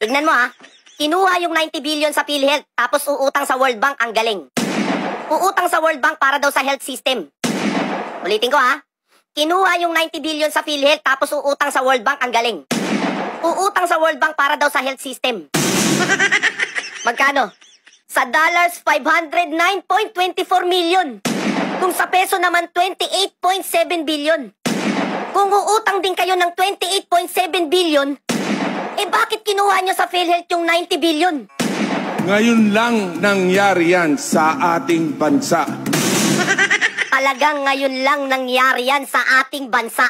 Tignan mo ha. Kinuha yung 90 billion sa PhilHealth tapos uutang sa World Bank, ang galing. Uutang sa World Bank para daw sa health system. Ulitin ko ha. Kinuha yung 90 billion sa PhilHealth tapos uutang sa World Bank, ang galing. Uutang sa World Bank para daw sa health system. Magkano? Sa dollars, 509.24 million. Kung sa peso naman, 28.7 billion. Kung uutang din kayo ng 28.7 billion, bakit kinuha nyo sa PhilHealth yung 90 billion? Ngayon lang nangyari yan sa ating bansa. Talagang ngayon lang nangyari yan sa ating bansa.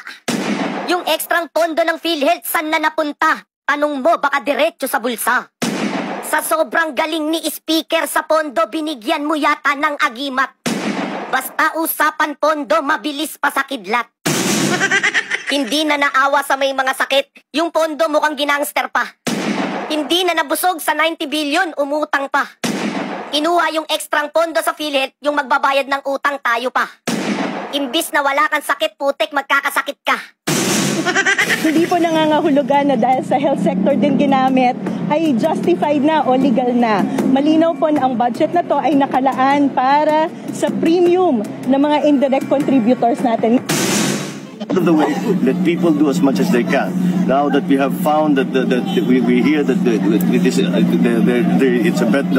Yung ekstrang pondo ng PhilHealth, saan na napunta? Tanong mo, baka diretso sa bulsa. Sa sobrang galing ni speaker sa pondo, binigyan mo yata ng agimat. Basta usapan pondo, mabilis pa sa kidlat. Hindi na naawa sa may mga sakit, yung pondo mukhang ginangster pa. Hindi na nabusog sa 90 billion, umutang pa. Kinuha yung ekstrang pondo sa PhilHealth, yung magbabayad ng utang tayo pa. Imbis na wala kang sakit, putek, magkakasakit ka. Hindi po nangangahulugan na dahil sa health sector din ginamit ay justified na o legal na. Malinaw po na ang budget na to ay nakalaan para sa premium ng mga indirect contributors natin. The way that people do as much as they can. Now that we have found that we hear that it's a better.